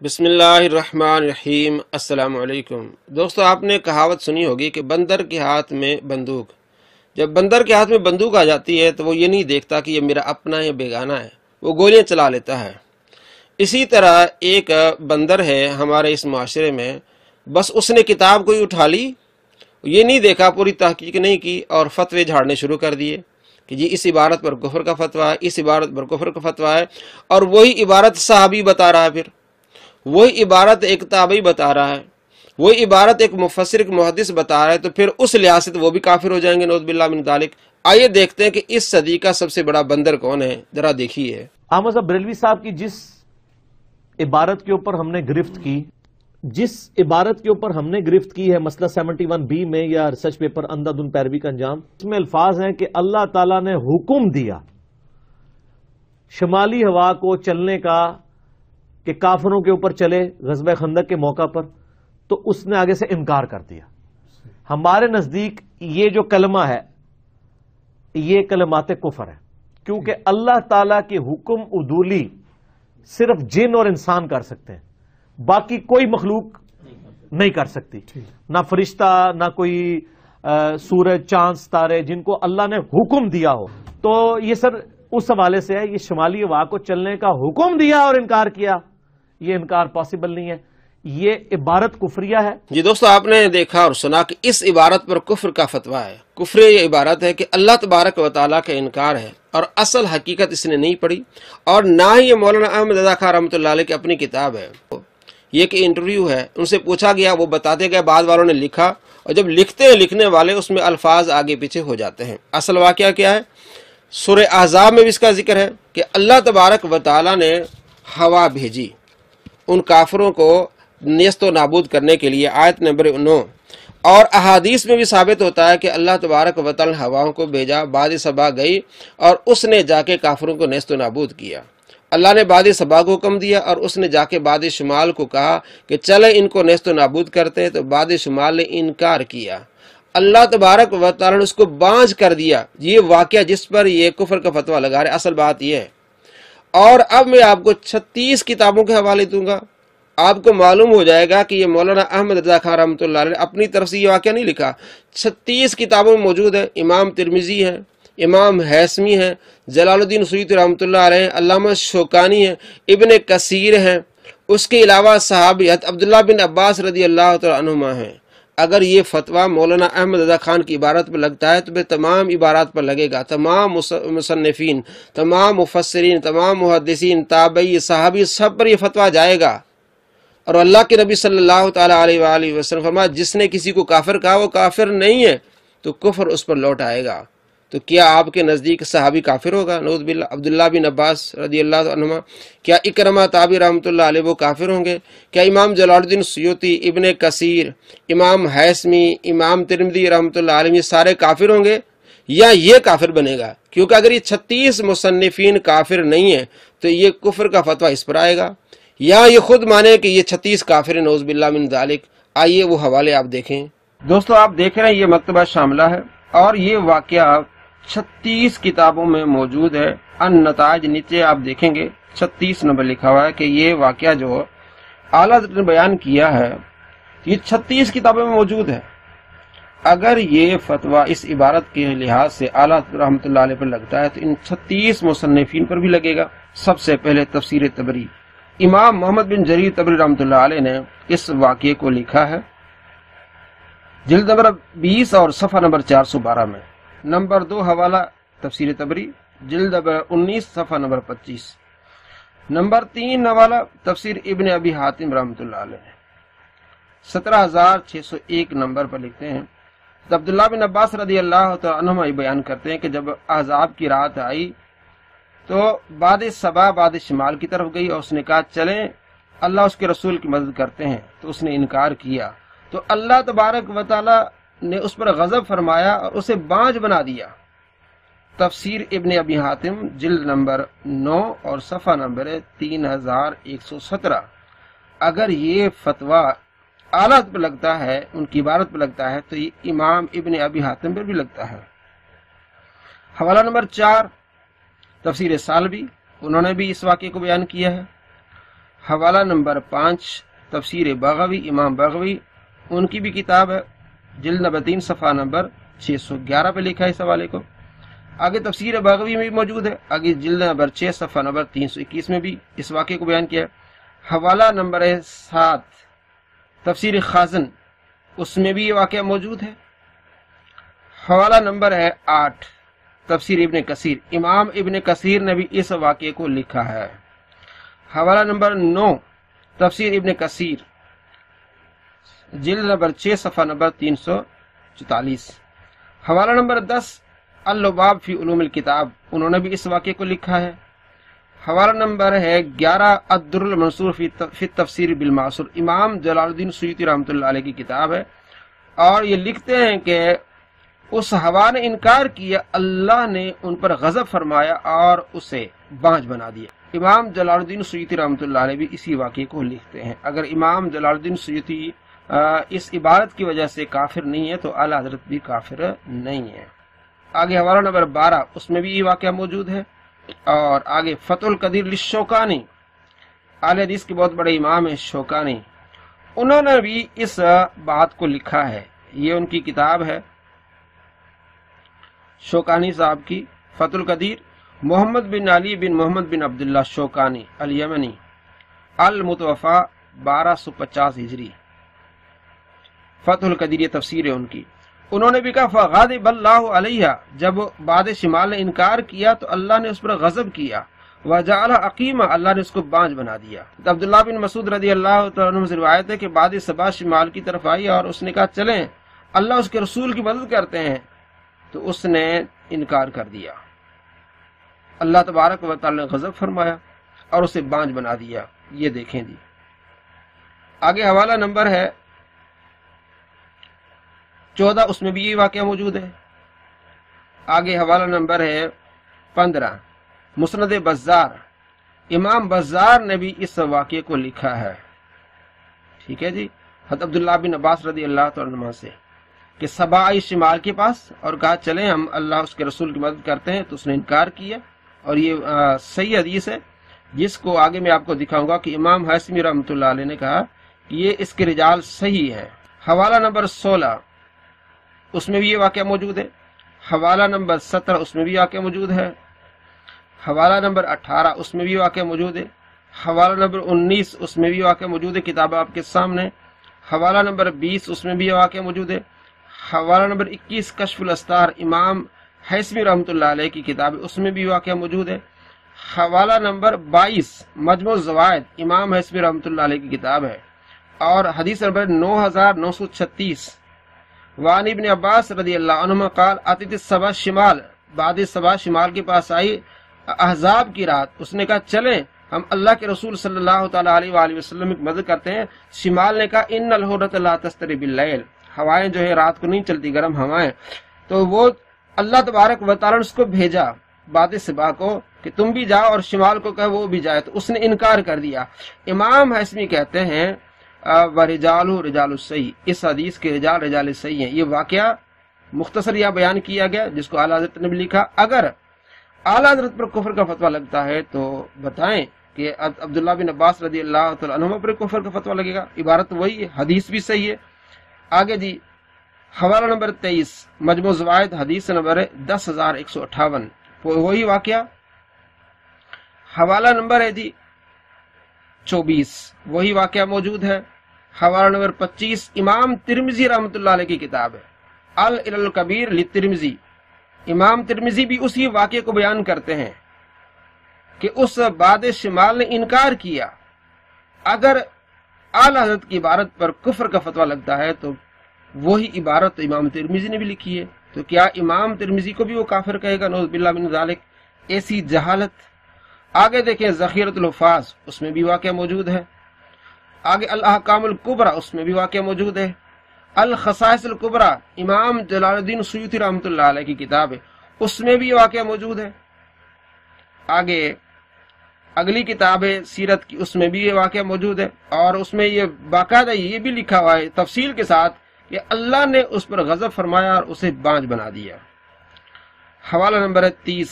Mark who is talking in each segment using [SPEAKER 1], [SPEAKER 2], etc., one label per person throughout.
[SPEAKER 1] بسم اللہ الرحمن الرحیم۔ السلام علیکم دوستو، آپ نے کہاوت سنی ہوگی کہ بندر کے ہاتھ میں بندوق۔ جب بندر کے ہاتھ میں بندوق آ جاتی ہے تو وہ یہ نہیں دیکھتا کہ یہ میرا اپنا ہے یا بیگانہ ہے، وہ گولیاں چلا لیتا ہے۔ اسی طرح ایک بندر ہے ہمارے اس معاشرے میں، بس اس نے کتاب کوئی اٹھا لی، یہ نہیں دیکھا، پوری تحقیق نہیں کی اور فتوے جھاڑنے شروع کر دیے کہ جی اس عبارت پر کفر کا فتویٰ ہے، اس عبارت پر کفر کا فتویٰ ہے، اور وہی عبارت صحابی بتا رہا ہے، پھر وہی عبارت ایک تابعی بتا رہا ہے، وہی عبارت ایک مفسر ایک محدث بتا رہا ہے، تو پھر اس لحاظ سے وہ بھی کافر ہو جائیں گے، نعوذ باللہ من ذالک۔ آئیے دیکھتے ہیں کہ اس صدی کا سب سے بڑا بندر کون ہے، ذرا دیکھیے۔
[SPEAKER 2] احمد صاحب بریلوی صاحب کی جس عبارت کے اوپر ہم نے گرفت کی ہے مسئلہ 71B میں یا ریسرچ پیپر اندھا دھند پیروی کا انجام، اس میں الفاظ ہیں کہ اللہ تعالیٰ نے حکم دیا شمالی ہوا کو چلنے کا کہ کافروں کے اوپر چلے غزوہ خندق کے موقع پر، تو اس نے آگے سے انکار کر دیا۔ ہمارے نزدیک یہ جو کلمہ ہے یہ کلمات کفر ہے، کیونکہ اللہ تعالیٰ کی حکم عدولی صرف جن اور انسان کر سکتے ہیں، باقی کوئی مخلوق نہیں کر سکتی، نہ فرشتہ، نہ کوئی سورج چاند ستارے جن کو اللہ نے حکم دیا ہو۔ تو یہ سر اس حوالے سے ہے، یہ شمالی ہوا کو چلنے کا حکم دیا اور انکار کیا، یہ انکار پاسبل نہیں ہے، یہ عبارت کفریہ ہے۔
[SPEAKER 1] جی دوستو، آپ نے دیکھا اور سنا کہ اس عبارت پر کفر کا فتویٰ ہے۔ کفر یہ عبارت ہے کہ اللہ تبارک و تعالیٰ کا انکار ہے، اور اصل حقیقت اس نے نہیں پڑھی، اور نہ ہی یہ مولانا احمد رضا خان رحمۃ اللہ علیہ کی اپنی کتاب ہے۔ یہ کہ انٹرویو ہے، ان سے پوچھا گیا، وہ بتاتے گئے، بعد والوں نے لکھا، اور جب لکھتے ہیں لکھنے والے اس میں الفاظ آگے پیچھے ہو جاتے ہیں۔ اصل واقعہ کیا ہے؟ سورہ احزاب میں بھی اس کا ذکر ہے کہ اللہ تبارک و تعالیٰ نے ہوا بھیجی ان کافروں کو نیست و نابود کرنے کے لیے، آیت نمبر 9۔ اور احادیث میں بھی ثابت ہوتا ہے کہ اللہ تبارک و تعالیٰ نے ہواؤں کو بھیجا، باد صبا گئی اور اس نے جا کے کافروں کو نیست و نابود کیا۔ اللہ نے باد صبا کو حکم دیا اور اس نے جا کے باد شمال کو کہا کہ چلے ان کو نیست و نابود کرتے، تو باد شمال نے انکار کیا، اللہ تبارک و تعالیٰ نے اس کو بانجھ کر دیا۔ یہ واقعہ جس پر یہ کفر کا فتویٰ لگا رہے، اصل بات یہ ہے۔ اور اب میں آپ کو 36 کتابوں کے حوالے دوں گا، آپ کو معلوم ہو جائے گا کہ یہ مولانا احمد رضا خان رحمۃ اللہ علیہ اپنی طرف سے یہ واقعہ نہیں لکھا، 36 کتابوں میں موجود ہے۔ امام ترمذی ہے، امام حیثمی ہے، جلال الدین سیوطی رحمۃ اللہ علیہ، علامہ شوکانی ہے، ابن کثیر ہیں، اس کے علاوہ صحابی عبداللہ بن عباس رضی اللہ تعالیٰ عنہما ہیں۔ اگر یہ فتویٰ مولانا احمد رضا خان کی عبارت پر لگتا ہے تو پھر تمام عبارات پر لگے گا، تمام مصنفین، تمام مفسرین، تمام محدثین، تابعی، صحابی، سب پر یہ فتویٰ جائے گا۔ اور اللہ کے نبی صلی اللہ تعالیٰ علیہ وآلہ وسلم فرمایا، جس نے کسی کو کافر کہا وہ کافر نہیں ہے، تو کفر اس پر لوٹ آئے گا۔ تو کیا آپ کے نزدیک صحابی کافر ہوگا؟ نعوذ باللہ۔ عبداللہ بن عباس رضی اللہ عنہما، کیا اکرمہ تابعی رحمۃ اللہ علیہ وہ کافر ہوں گے؟ کیا امام جلال الدین سیوطی، ابن کثیر، امام حیثمی، امام ترمذی رحمۃ اللہ علیہ یہ سارے کافر ہوں گے، یا یہ کافر بنے گا؟ کیونکہ اگر یہ 36 مصنفین کافر نہیں ہیں تو یہ کفر کا فتویٰ اس پر آئے گا، یا یہ خود مانے کہ یہ 36 کافر ہیں، نعوذ باللہ من ذالک۔ آئیے وہ حوالے آپ دیکھیں۔ دوستو، آپ دیکھ رہے ہیں یہ مکتبہ شاملہ ہے، اور یہ واقعہ 36 کتابوں میں موجود ہے۔ النتائج نیچے آپ دیکھیں گے 36 نمبر لکھا ہوا ہے کہ یہ واقعہ جو اعلیٰ حضرت نے بیان کیا ہے یہ 36 کتابوں میں موجود ہے۔ اگر یہ فتویٰ اس عبارت کے لحاظ سے اعلیٰ حضرت رحمۃ اللہ علیہ پر لگتا ہے تو ان 36 مصنفین پر بھی لگے گا۔ سب سے پہلے تفسیر طبری، امام محمد بن جریر طبری رحمۃ اللہ علیہ نے اس واقعے کو لکھا ہے جلد نمبر 20 اور صفحہ نمبر 412 میں۔ نمبر 2 حوالہ تفسیر طبری جلد نمبر 19 صفحہ نمبر 25۔ نمبر 3 حوالہ تفسیر ابن ابی حاتم رحمۃ اللہ علیہ 17601 نمبر پر لکھتے ہیں، عبداللہ بن عباس رضی اللہ تعالیٰ عنہما یہ بیان کرتے ہیں کہ جب احزاب کی رات آئی تو باد صبا باد شمال کی طرف گئی، اور اس نے کہا چلیں اللہ اس کے رسول کی مدد کرتے ہیں، تو اس نے انکار کیا، تو اللہ تبارک و تعالی نے اس پر غضب فرمایا اور اسے بانجھ بنا دیا۔ تفسیر ابن ابی حاتم جلد نمبر 9 اور صفحہ نمبر 3117۔ اگر یہ فتویٰ اعلیٰ پر لگتا ہے، ان کی عبارت پر لگتا ہے، تو یہ امام ابن ابی حاتم پر بھی لگتا ہے۔ حوالہ نمبر 4 تفسیر سالبی، انہوں نے بھی اس واقعے کو بیان کیا ہے۔ حوالہ نمبر 5 تفسیر بغوی، امام بغوی، ان کی بھی کتاب ہے، جلد نمبر 3 صفحہ نمبر 611 پہ لکھا ہے اس حوالے کو۔ آگے تفسیر بغوی میں بھی موجود ہے، آگے جلد نمبر 6 صفحہ نمبر 321 میں بھی اس واقعے کو بیان کیا ہے۔ حوالہ نمبر 7 تفسیر خازن، اس میں بھی یہ واقعہ موجود ہے۔ حوالہ نمبر 8 تفسیر ابن کثیر، امام ابن کثیر نے بھی اس واقعے کو لکھا ہے۔ حوالہ نمبر 9 تفسیر ابن کثیر، جلد نمبر 6 صفحہ نمبر 344۔ حوالہ نمبر 10 اللباب فی علوم الکتاب، انہوں نے بھی اس واقعے کو لکھا ہے۔ حوالہ نمبر 11 الدر المنصور فی تفسیر بالمعصور، امام جلال الدین سیوطی رحمۃ اللہ علیہ کی کتاب ہے، اور یہ لکھتے ہیں کہ اس ہوا نے انکار کیا، اللہ نے ان پر غضب فرمایا اور اسے بانجھ بنا دیا۔ امام جلال الدین سیوطی رحمۃ اللہ علیہ بھی اسی واقعے کو لکھتے ہیں۔ اگر امام جلال الدین سیوطی اس عبارت کی وجہ سے کافر نہیں ہے تو اعلیٰ حضرت بھی کافر نہیں ہے۔ آگے حوالہ نمبر 12 اس میں بھی یہ واقعہ موجود ہے، اور آگے فتح القدیر للشوکانی، اہل حدیث کے بہت بڑے امام ہیں شوکانی، انہوں نے بھی اس بات کو لکھا ہے۔ یہ ان کی کتاب ہے شوکانی صاحب کی، فتح القدیر، محمد بن علی بن محمد بن عبداللہ شوکانی الیمنی، المتوفا 1250 ہجری۔ فتح القدیر یہ تفسیر ہے ان کی۔ انہوں نے بھی کہا فغاضب اللہ علیہ، جب باد شمال نے انکار کیا تو اللہ نے اس پر غضب کیا، وجعل عقیمہ، اللہ نے اس کو بانجھ بنا دیا۔ عبداللہ بن مسعود رضی اللہ تعالیٰ عنہ سے روایت ہے کہ باد صبا شمال کی طرف آئی اور اس نے کہا چلیں اللہ اس کے رسول کی مدد کرتے ہیں، تو اس نے انکار کر دیا، اللہ تبارک و تعالی نے غضب فرمایا اور اسے بانجھ بنا دیا۔ یہ دیکھیں جی۔ آگے حوالہ نمبر ہے 14، اس میں بھی یہ واقعہ موجود ہے۔ آگے حوالہ نمبر ہے 15 مسند بزار، امام بزار نے بھی اس واقعے کو لکھا ہے، ٹھیک ہے جی، حضرت عبداللہ بن عباس رضی اللہ تعالیٰ عنہ سے کہ سبا آئی شمال کے پاس اور کہا چلیں ہم اللہ اس کے رسول کی مدد کرتے ہیں، تو اس نے انکار کیا، اور یہ صحیح حدیث ہے جس کو آگے میں آپ کو دکھاؤں گا کہ امام حیثمی رحمۃ اللہ علیہ نے کہا کہ یہ اس کے رجال صحیح ہے۔ حوالہ نمبر 16 اس میں بھی یہ واقعہ موجود ہے۔ حوالہ نمبر 17 اس میں بھی واقعہ موجود ہے۔ حوالہ نمبر 18 اس میں بھی واقعہ موجود ہے۔ حوالہ نمبر 19 اس میں بھی واقعہ موجود ہے، کتاب آپ کے سامنے۔ حوالہ نمبر 20 اس میں بھی واقعہ موجود ہے۔ حوالہ نمبر 21 کشف الاستار، امام حیثمی رحمۃ اللہ علیہ کی کتاب ہے، اس میں بھی واقعہ موجود ہے۔ حوالہ نمبر 22 مجموع الزوائد، امام حیثمی رحمۃ اللہ علیہ کی کتاب ہے، اور حدیث نمبر 9936 وعن ابن عباس رضی اللہ عنہما قال اتت السبا شمال، بعد سبا شمال کے پاس آئی احزاب کی رات، اس نے کہا چلیں ہم اللہ کے رسول صلی اللہ تعالی علیہ وآلہ وسلم کی مدد کرتے ہیں۔ شمال نے کہا ان الحرۃ لا تستری باللیل، ہوائیں جو ہے رات کو نہیں چلتی، گرم ہوائیں، تو وہ اللہ تبارک و تعالی نے اس کو بھیجا بعد سبا کو کہ تم بھی جاؤ، اور شمال کو کہا وہ بھی جائے، تو اس نے انکار کر دیا۔ امام حیثمی کہتے ہیں وَرِجَالُ رِجَالُ الصحیح، اس حدیث کے رجال رجال صحیح ہیں۔ یہ واقعہ مختصر یہاں بیان کیا گیا جس کو اعلیٰ حضرت نے بھی لکھا۔ اگر اعلیٰ حضرت پر کفر کا فتویٰ لگتا ہے تو بتائیں کہ عبداللہ بن عباس رضی اللہ تعالیٰ عنہما پر کفر کا فتویٰ لگے گا، عبارت وہی ہے، حدیث بھی صحیح ہے۔ آگے جی حوالہ نمبر 23 مجموع زوائد، حدیث نمبر 10158 وہی واقعہ۔ حوالہ نمبر ہے جی 24 وہی واقعہ موجود ہے۔ حوالہ نمبر 25 امام ترمذی رحمۃ اللہ علیہ کی کتاب ہے العلل الکبیر للترمذی، امام ترمذی بھی اسی واقعے کو بیان کرتے ہیں کہ اس باد شمال نے انکار کیا۔ اگر اعلیٰ حضرت کی عبارت پر کفر کا فتویٰ لگتا ہے تو وہی عبارت امام ترمذی نے بھی لکھی ہے، تو کیا امام ترمذی کو بھی وہ کافر کہے گا؟ نعوذ باللہ من ذالک، ایسی جہالت۔ آگے دیکھیں ذخیرۃ الحفاظ، اس میں بھی واقعہ موجود ہے۔ آگے الاحکام الکبریٰ، اس میں بھی واقعہ موجود ہے۔ الخصائص الکبریٰ، امام جلال الدین سیوطی رحمۃ اللہ علیہ کی کتاب ہے، اس میں بھی واقعہ موجود ہے۔ آگے اگلی کتاب ہے سیرت کی، اس میں بھی یہ واقعہ موجود ہے، اور اس میں یہ باقاعدہ یہ بھی لکھا ہوا ہے تفصیل کے ساتھ کہ اللہ نے اس پر غضب فرمایا اور اسے بانجھ بنا دیا۔ حوالہ نمبر 30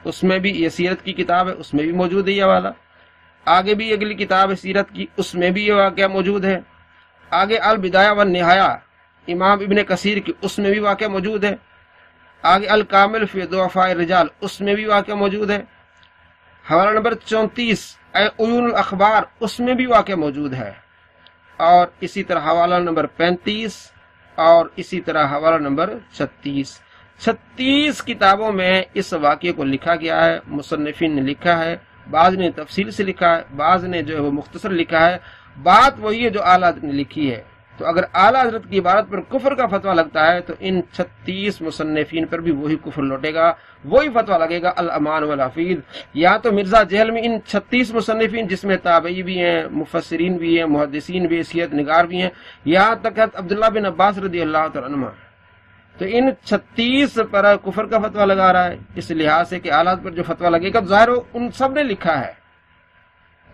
[SPEAKER 1] اس میں بھی یہ سیرت کی کتاب ہے، اس میں بھی موجود ہے یہ حوالہ۔ آگے بھی اگلی کتاب سیرت کی، اس میں بھی یہ واقعہ موجود ہے۔ آگے البدایہ والنہایہ امام ابن کثیر کی، اس میں بھی واقعہ موجود ہے۔ آگے الکامل فی ضعفاء الرجال، اس میں بھی واقعہ موجود ہے۔ حوالہ نمبر 34 عیون الاخبار، اس میں بھی واقعہ موجود ہے۔ اور اسی طرح حوالہ نمبر 35 اور اسی طرح حوالہ نمبر 36 کتابوں میں اس واقعے کو لکھا گیا ہے، مصنفین نے لکھا ہے، بعض نے تفصیل سے لکھا ہے، بعض نے جو ہے وہ مختصر لکھا ہے، بات وہی ہے جو اعلیٰ حضرت نے لکھی ہے۔ تو اگر اعلیٰ حضرت کی عبارت پر کفر کا فتویٰ لگتا ہے تو ان 36 مصنفین پر بھی وہی کفر لوٹے گا، وہی فتویٰ لگے گا الامان والحفیظ۔ یا تو مرزا جہل میں ان 36 مصنفین جس میں تابعی بھی ہیں، مفسرین بھی ہیں، محدثین بھی، سیرت نگار بھی ہیں، یہاں تک عبداللہ بن عباس رضی اللہ تعالیٰ عنہ، تو ان 36 پر کفر کا فتویٰ لگا رہا ہے، اس لحاظ سے کہ اعلیٰ پر جو فتویٰ لگے گا ظاہر ان سب نے لکھا ہے۔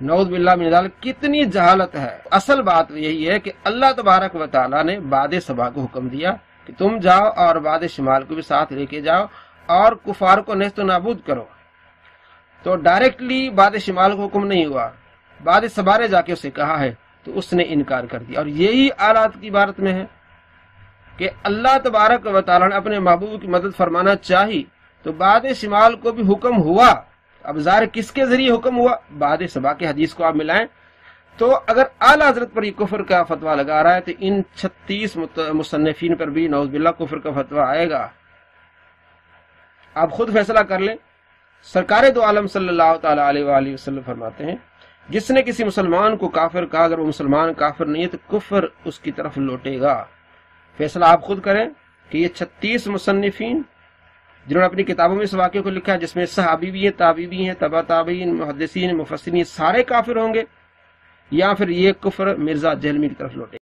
[SPEAKER 1] نعوذ باللہ من ذالک، کتنی جہالت ہے۔ اصل بات یہی ہے کہ اللہ تبارک و تعالیٰ نے باد صبا کو حکم دیا کہ تم جاؤ اور باد شمال کو بھی ساتھ لے کے جاؤ اور کفار کو نیست و نابود کرو، تو ڈائریکٹلی باد شمال کو حکم نہیں ہوا، باد صبا نے جا کے اسے کہا ہے تو اس نے انکار کر دیا۔ اور یہی آیات کی عبارت میں ہے کہ اللہ تبارک و تعالیٰ نے اپنے محبوب کی مدد فرمانا چاہی تو باد شمال کو بھی حکم ہوا۔ اب ظاہر کس کے ذریعے حکم ہوا؟ باد صبا کے حدیث کو آپ ملائیں تو اگر اعلیٰ حضرت پر یہ کفر کا فتویٰ لگا رہا ہے تو ان 36 مصنفین پر بھی نعوذ باللہ کفر کا فتویٰ آئے گا۔ آپ خود فیصلہ کر لیں۔ سرکار دو عالم صلی اللہ تعالی علیہ وآلہ وسلم فرماتے ہیں جس نے کسی مسلمان کو کافر کہا اگر وہ مسلمان کافر نہیں ہے تو کفر اس کی طرف لوٹے گا۔ فیصلہ آپ خود کریں کہ یہ 36 مصنفین جنہوں نے اپنی کتابوں میں اس واقعے کو لکھا ہے جس میں صحابی بھی ہیں، تابعی بھی ہیں، تبع تابعین، محدثین، مفسرین، سارے کافر ہوں گے، یا پھر یہ کفر مرزا جہلمی کی طرف لوٹے